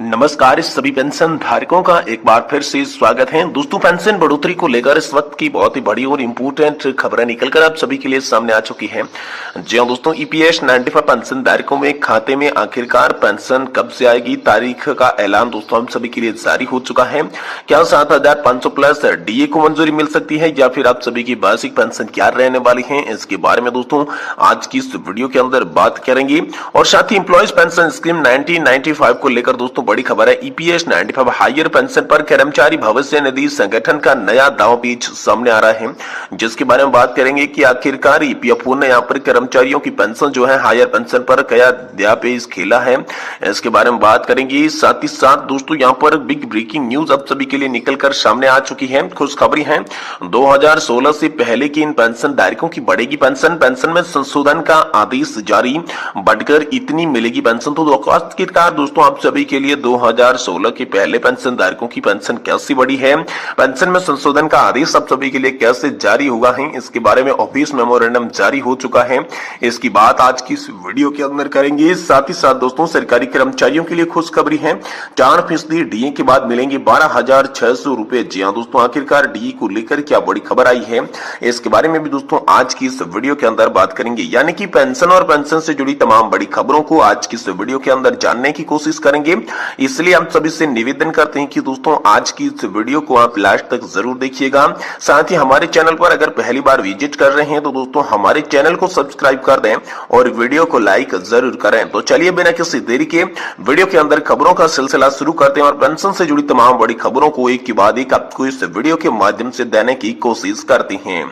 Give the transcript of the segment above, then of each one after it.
नमस्कार सभी पेंशन धारकों का एक बार फिर से स्वागत है। दोस्तों, पेंशन बढ़ोतरी को लेकर इस वक्त की बहुत ही बड़ी और इम्पोर्टेंट खबरें निकलकर आप सभी के लिए सामने आ चुकी हैं। जी हां दोस्तों, ईपीएस 95 पेंशन धारकों में खाते में आखिरकार पेंशन कब से आएगी, तारीख का ऐलान दोस्तों हम सभी के लिए जारी हो चुका है। क्या 7,500 प्लस डीए को मंजूरी मिल सकती है या फिर आप सभी की वार्षिक पेंशन क्या रहने वाली है, इसके बारे में दोस्तों आज की इस वीडियो के अंदर बात करेंगे। और साथ ही एम्प्लॉयज पेंशन स्कीम 1995 को लेकर दोस्तों बड़ी खबर है। ईपीएस 95 हायर पेंशन पर कर्मचारी भविष्य निधि संगठन का नया दांवपेच सामने आ रहा है, जिसके बारे में बात करेंगे कि आखिरकार ईपीएफओ ने यहाँ पर कर्मचारियों की पेंशन जो है हायर पेंशन पर क्या दांवपेच खेला है, इसके बारे में बात करेंगे। साथ ही साथ दोस्तों यहाँ पर बिग ब्रेकिंग न्यूज अब सभी के लिए निकलकर सामने आ चुकी है। खुशखबरी है, 2016 से पहले की इन पेंशन धारकों की बढ़ेगी पेंशन में संशोधन का आदेश जारी, बढ़कर इतनी मिलेगी पेंशन। तो आखिरकार दोस्तों आप सभी के लिए 2016 के पहले पेंशन धारकों की पेंशन कैसी बढ़ी है, पेंशन में संशोधन का आदेश आप सभी के लिए कैसे जारी हुआ है, इसके बारे में ऑफिस मेमोरेंडम जारी हो चुका है। इसकी बात आज की इस वीडियो के अंदर करेंगे। साथ ही साथ दोस्तों सरकारी कर्मचारियों के लिए खुशखबरी है, 4% डीए के बाद मिलेंगे 12,600 रुपए। जी हाँ दोस्तों, आखिरकार डीए को लेकर क्या बड़ी खबर आई है, इसके बारे में भी दोस्तों आज की इस वीडियो के अंदर बात करेंगे। यानी कि पेंशन और पेंशन से जुड़ी तमाम बड़ी खबरों को आज की इस वीडियो के अंदर जानने की कोशिश करेंगे। इसलिए हम सभी से निवेदन करते हैं कि दोस्तों आज की इस वीडियो को आप लास्ट तक जरूर देखिएगा। साथ ही हमारे चैनल पर अगर पहली बार विजिट कर रहे हैं तो दोस्तों हमारे चैनल को सब्सक्राइब कर दें और वीडियो को लाइक जरूर करें। तो चलिए बिना किसी देरी के वीडियो के अंदर खबरों का सिलसिला शुरू करते हैं और पेंशन से जुड़ी तमाम बड़ी खबरों को एक के बाद एक आपको इस वीडियो के माध्यम से देने की कोशिश करते हैं।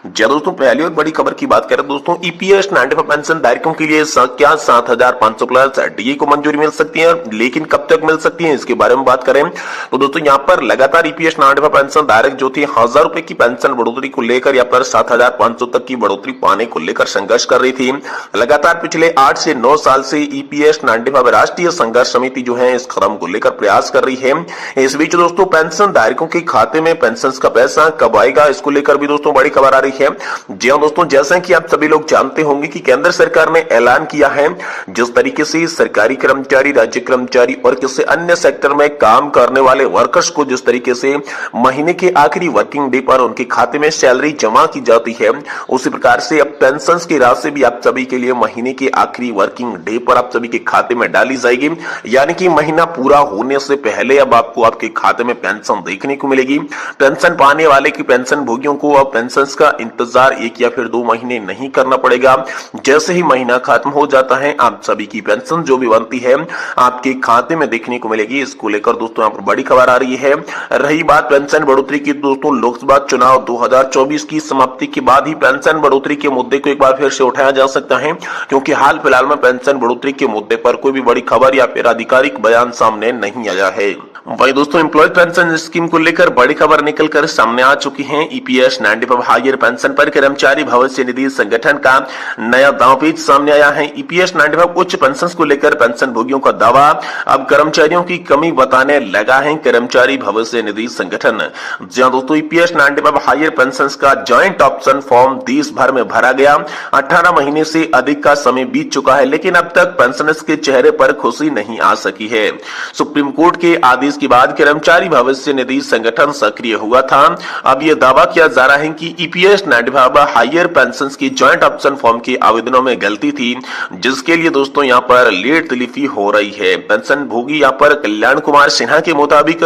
जब दोस्तों पहली और बड़ी खबर की बात करें दोस्तों, ईपीएस 95 पेंशन धारकों के लिए क्या 7,500 प्लस डीए को मंजूरी मिल सकती है, लेकिन कब तक मिल सकती है, इसके बारे में बात करें तो दोस्तों यहाँ पर लगातार ईपीएस 95 पेंशन धारक जो थे 1,000 रुपए की पेंशन बढ़ोतरी को लेकर या पर 7,500 तक की बढ़ोतरी पाने को लेकर संघर्ष कर रही थी। लगातार पिछले 8 से 9 साल से ईपीएस 95 राष्ट्रीय संघर्ष समिति जो है इस कदम को लेकर प्रयास कर रही है। इस बीच दोस्तों पेंशन धारकों के खाते में पेंशन का पैसा कब आएगा, इसको लेकर भी दोस्तों बड़ी खबर आ रही है। जी हाँ दोस्तों, जैसा कि आप सभी लोग जानते होंगे कि केंद्र सरकार ने ऐलान किया है, जिस तरीके से सरकारी कर्मचारी, राज्य कर्मचारी और किसी अन्य सेक्टर में काम करने वाले वर्कर्स को जिस तरीके से महीने के आखिरी वर्किंग डे पर उनके खाते में सैलरी जमा की जाती है, उसी प्रकार से अब पेंशन की राशि भी आप सभी के लिए महीने के आखिरी वर्किंग डे पर आप सभी के खाते में डाली जाएगी। यानी कि महीना पूरा होने से पहले अब आपको आपके खाते में पेंशन देखने को मिलेगी। पेंशन पाने वाले की पेंशन भोगियों को अब पेंशन का इंतजार 1 या फिर 2 महीने नहीं करना पड़ेगा। जैसे ही महीना खत्म हो जाता है आप सभी की पेंशन जो भी बनती है आपके खाते में देखने को मिलेगी। इसको लेकर दोस्तों यहाँ पर बड़ी खबर आ रही है। रही बात पेंशन बढ़ोतरी की दोस्तों, लोकसभा चुनाव 2024 की समाप्ति के बाद ही पेंशन बढ़ोतरी के मुद्दे को एक बार फिर से उठाया जा सकता है, क्योंकि हाल फिलहाल में पेंशन बढ़ोतरी के मुद्दे पर कोई भी बड़ी खबर या फिर आधिकारिक बयान सामने नहीं आया है। वही दोस्तों एम्प्लॉय पेंशन स्कीम को लेकर बड़ी खबर निकलकर सामने आ चुकी है। ईपीएस 95 हायर पेंशन पर कर्मचारी भविष्य निधि संगठन का नया दांवपेच सामने आया है। ईपीएस 95 उच्च पेंशन को लेकर पेंशन भोगियों का दावा अब कर्मचारियों की कमी बताने लगा है कर्मचारी भविष्य निधि संगठन। जहां दोस्तों ईपीएस 95 हायर पेंशन का ज्वाइंट ऑप्शन फॉर्म देश भर में भरा गया। 18 महीने से अधिक का समय बीत चुका है, लेकिन अब तक पेंशनर्स के चेहरे पर खुशी नहीं आ सकी है। सुप्रीम कोर्ट के आदेश के बाद कर्मचारी भविष्य निधि संगठन सक्रिय हुआ था। अब यह दावा किया जा रहा है कि ईपीएस 95 हायर पेंशन की ज्वाइंट ऑप्शन फॉर्म के आवेदनों में गलती थी, जिसके लिए दोस्तों यहाँ पर लेट तलीफी हो रही है। पेंशन भोगी यहाँ पर कल्याण कुमार सिन्हा के मुताबिक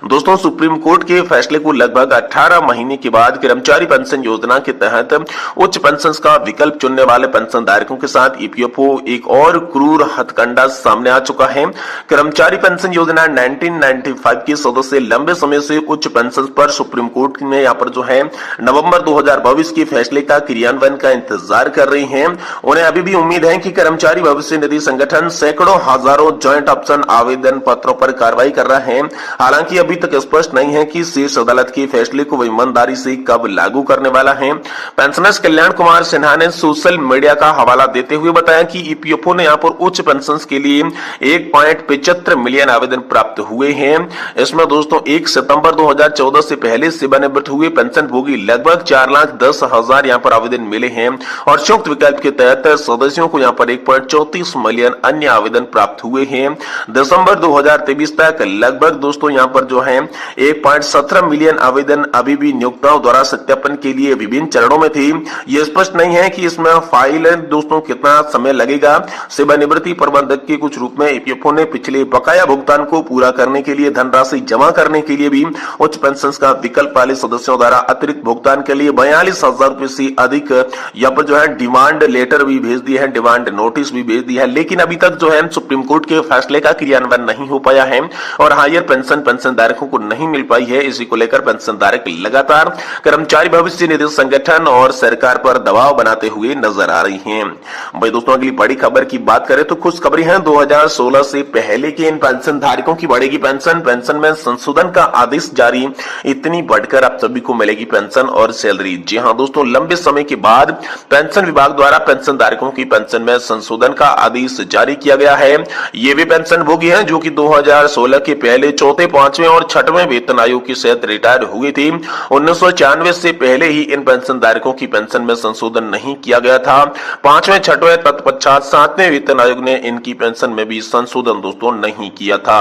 दोस्तों सुप्रीम कोर्ट के फैसले को लगभग 18 महीने के बाद कर्मचारी पेंशन योजना के तहत उच्च पेंशन का विकल्प चुनने वाले पेंशन धारकों के साथ ईपीएफओ एक और क्रूर हथकंडा सामने आ चुका है। कर्मचारी पेंशन योजना 1995 के सदस्य लंबे समय से उच्च पेंशन पर सुप्रीम कोर्ट में यहाँ पर जो है नवंबर 2022 के फैसले का क्रियान्वयन का इंतजार कर रही हैं। उन्हें अभी भी उम्मीद है कि कर्मचारी भविष्य निधि संगठन सैकड़ों हजारों ज्वाइंट ऑप्शन आवेदन पत्रों पर कार्रवाई कर रहा है। हालांकि अभी तक स्पष्ट नहीं है कि शीर्ष अदालत के फैसले को ईमानदारी से कब लागू करने वाला है। पेंशनर्स कल्याण कुमार सिन्हा ने सोशल मीडिया का हवाला देते हुए बताया कि ईपीएफओ ने यहाँ पर उच्च पेंशन के लिए 1.75 मिलियन आवेदन प्राप्त हुए हैं। हैं। इसमें दोस्तों 1 सितंबर 2014 से पहले सेवानिवृत्त हुए पेंशन भोगी लगभग 4,10,000 यहाँ पर आवेदन मिले हैं और संयुक्त विकल्प के तहत सदस्यों को यहाँ पर 1.34 मिलियन अन्य आवेदन प्राप्त हुए हैं। दिसंबर 2023 तक लगभग दोस्तों यहाँ पर जो है 1.17 मिलियन आवेदन अभी भी नियोक्ताओं द्वारा सत्यापन के लिए विभिन्न चरणों में थी। ये स्पष्ट नहीं है कि इसमें फाइल दोस्तों कितना समय लगेगा। सेवानिवृत्ति प्रबंधक के कुछ रूप में ईपीएफओ ने पिछले बकाया भुगतान को पूरा करने के लिए धनराशि जमा करने के लिए भी उच्च पेंशन का विकल्प वाले सदस्यों द्वारा अतिरिक्त भुगतान के लिए 42,000 रुपए से अधिक यहाँ पर जो है डिमांड लेटर भी भेज दिया है, डिमांड नोटिस भी भेज दिया है, लेकिन अभी तक जो है सुप्रीम कोर्ट के फैसले का क्रियान्वयन नहीं हो पाया है और हायर पेंशन धारकों को नहीं मिल पाई है। इसी को लेकर पेंशन धारक लगातार कर्मचारी भविष्य निधि संगठन और सरकार पर दबाव बनाते हुए नजर आ रही हैं। भाई दोस्तों अगली बड़ी खबर की बात करें तो खुशखबरी है, 2016 से पहले के इन पेंशन धारकों की बढ़ेगी पेंशन में संशोधन का आदेश जारी। इतनी बढ़कर आप सभी को मिलेगी पेंशन और सैलरी। जी हां दोस्तों, लंबे समय के बाद पेंशन विभाग द्वारा पेंशन धारकों की पेंशन में संशोधन का आदेश जारी किया गया है। ये वे पेंशन भोगी हैं जो कि 2016 के पहले चौथे, पांचवें और छठवें वेतन आयोग के तहत रिटायर हुई थी। 1996 से पहले ही इन पेंशन धारकों की पेंशन में संशोधन नहीं किया गया था। पांचवें, छठवें तत्पश्चात सातवें वेतन आयोग ने इनकी पेंशन में भी संशोधन दोस्तों नहीं किया था।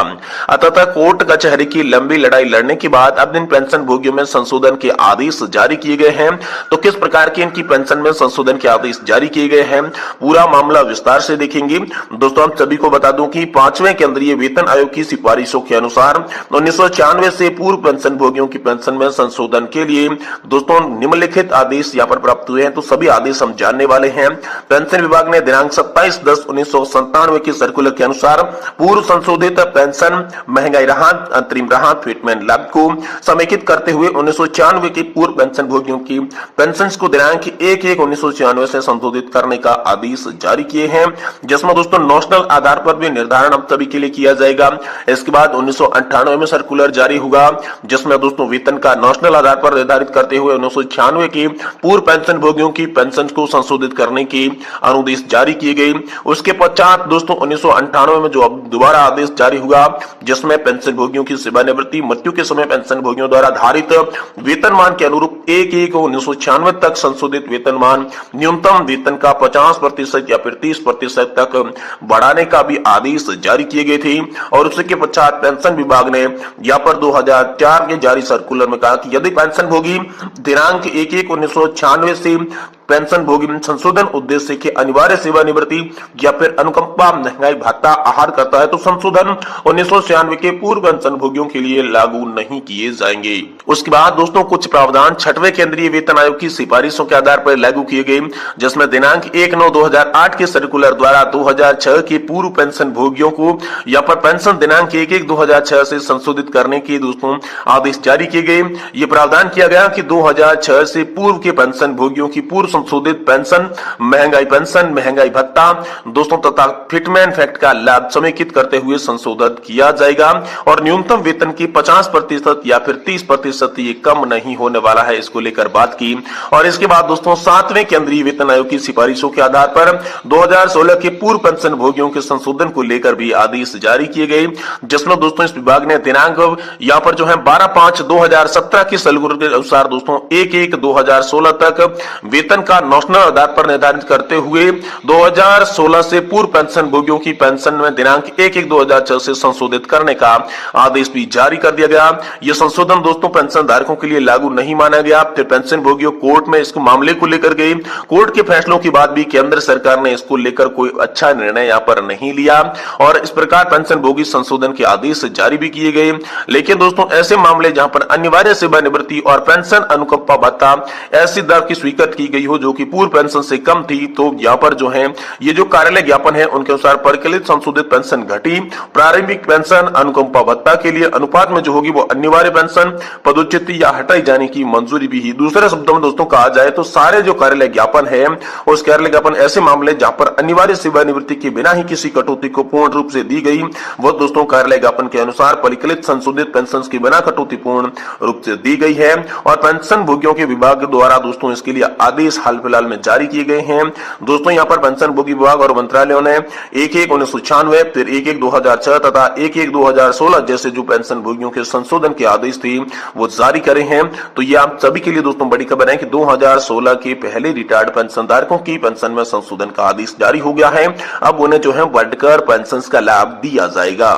अतः कोर्ट कचहरी की लंबी लड़ाई लड़ने के बाद अब इन पेंशन भोगियों में संशोधन के आदेश जारी किए गए हैं। तो किस प्रकार के इनकी पेंशन में संशोधन के आदेश जारी किए गए हैं, पूरा मामला विस्तार से देखेंगे। दोस्तों हम सभी को बता दूं कि पांचवें केंद्रीय वेतन आयोग की सिफारिशों के अनुसार 1996 से पूर्व पेंशन भोगियों की पेंशन में संशोधन के लिए दोस्तों निम्नलिखित आदेश यहाँ पर प्राप्त हुए हैं। तो सभी आदेश हम जानने वाले हैं। पेंशन विभाग ने दिनांक 27/10/1997 के सर्कुलर के अनुसार पूर्व संशोधित पेंशन, महंगाई राहत, अंतरिम राहत, फिटमेंट लाभ को समेकित करते हुए 1996 के पूर्व पेंशन भोगियों की पेंशन को दिनांक 1/1/1996 से संशोधित करने का आदेश जारी किए हैं, जिसमें दोस्तों नेशनल आधार पर भी निर्धारण अब सभी के लिए किया जाएगा। इसके बाद 1998 में सर्कुलर जारी होगा, जिसमें दोस्तों वेतन का नेशनल आधार पर निर्धारित करते हुए 1996 के पूर्व पेंशन भोगियों की पेंशन को संशोधित करने की अनुदेश जारी किए गए। उसके पश्चात दोस्तों 1998 में जो दोबारा आदेश जारी हुआ, जिसमें पेंशन भोगियों की सेवानिवृत्ति, मृत्यु के समय पेंशन भोगियों द्वारा धारित वेतनमान के अनुरूप 1/1/1996 तक संशोधित वेतनमान न्यूनतम वेतन का 50% या फिर 30% तक बढ़ाने का भी आदेश जारी किए गए थे। और उसके पश्चात पेंशन विभाग ने यहाँ पर 2004 के जारी सर्कुलर में कहा कि यदि पेंशन भोगी दिनांक 1/1/1996 से पेंशन भोगी संशोधन उद्देश्य के अनिवार्य सेवानिवृत्ति या फिर अनुकंपा, महंगाई भत्ता आहार करता है तो संशोधन 1996 के पूर्व पेंशन भोगियों के लिए लागू नहीं किए जाएंगे। उसके बाद दोस्तों कुछ प्रावधान छठवें केंद्रीय वेतन आयोग की सिफारिशों के आधार पर लागू किए गए, जिसमें दिनांक 1/9/2008 के सर्कुलर द्वारा 2006 के पूर्व पेंशन भोगियों को या पर पेंशन दिनांक 1/1/2006 से संशोधित करने के दोस्तों आदेश जारी किए गए। ये प्रावधान किया गया कि 2006 से पूर्व के पेंशन भोगियों की पूर्व संशोधित पेंशन, महंगाई भत्ता दोस्तों तथा फिटमेंट फैक्ट का लाभ समेकित करते हुए संशोधित किया जाएगा और न्यूनतम वेतन की 50% या फिर 30% ये कम नहीं होने वाला है। इसको लेकर बात की। और इसके बाद दोस्तों सातवें केंद्रीय वेतन आयोग की सिफारिशों के आधार पर 2016 के पूर्व पेंशन भोगियों के संशोधन को लेकर भी आदेश जारी किए गए, जिसमें दोस्तों इस विभाग ने दिनांक यहाँ पर जो है 12/5/2017 के सर्कुलर के अनुसार दोस्तों 1/1/2016 तक वेतन का नेशनल आधार पर निर्धारित करते हुए 2016 से पूर्व पेंशन भोगियों की पेंशन में दिनांक 1/1/2006 से संशोधित करने का आदेश भी जारी कर दिया गया। यह संशोधन दोस्तों पेंशन धारकों के लिए लागू नहीं माना गया। फिर पेंशन भोगियों कोर्ट में इस मामले को लेकर गए। कोर्ट के फैसलों के बाद भी केंद्र सरकार ने इसको लेकर कोई अच्छा निर्णय यहाँ पर नहीं लिया और इस प्रकार पेंशन भोगी संशोधन के आदेश जारी भी किए गए। लेकिन दोस्तों ऐसे मामले जहां पर अनिवार्य सेवानिवृत्ति और पेंशन अनुकंपा भत्ता ऐसी दर की स्वीकृत की गई हो जो कि पूर्व पेंशन से कम थी, तो यहाँ पर जो है ये जो कार्यालय ज्ञापन है उनके अनुसार परिकलित संशोधित पेंशन घटी। प्रारंभिक पेंशन अनुकंपा भत्ता के लिए अनुपात में जो होगी वो अनिवार्य पेंशन पदोच्चति या हटाई जाने की मंजूरी भी ही। दूसरे शब्दों में दोस्तों कहा जाए तो सारे जो कार्यालय ज्ञापन है उस कार्यालय ज्ञापन ऐसे मामले जहां पर अनिवार्य सेवानिवृत्ति के बिना ही किसी कटौती को पूर्ण रूप से दी गई, वो दोस्तों कार्यालय ज्ञापन के अनुसार परिकलित संशोधित पेंशन के बिना कटौती पूर्ण रूप से दी गई है और पेंशन भोगियों के विभाग द्वारा दोस्तों इसके लिए आदेश हाल फिलहाल में जारी किए गए हैं। दोस्तों यहाँ पर पेंशनभोगी विभाग और मंत्रालयों ने 1/1/1996, फिर 1/1/2006 तथा 1/1/2016 जैसे जो पेंशनभोगियों के संशोधन के आदेश थे वो जारी करे हैं। तो ये आप सभी के लिए दोस्तों बड़ी खबर है कि 2016 के पहले रिटायर्ड पेंशन धारकों की पेंशन में संशोधन का आदेश जारी हो गया है। अब उन्हें जो है बढ़कर पेंशन का लाभ दिया जाएगा।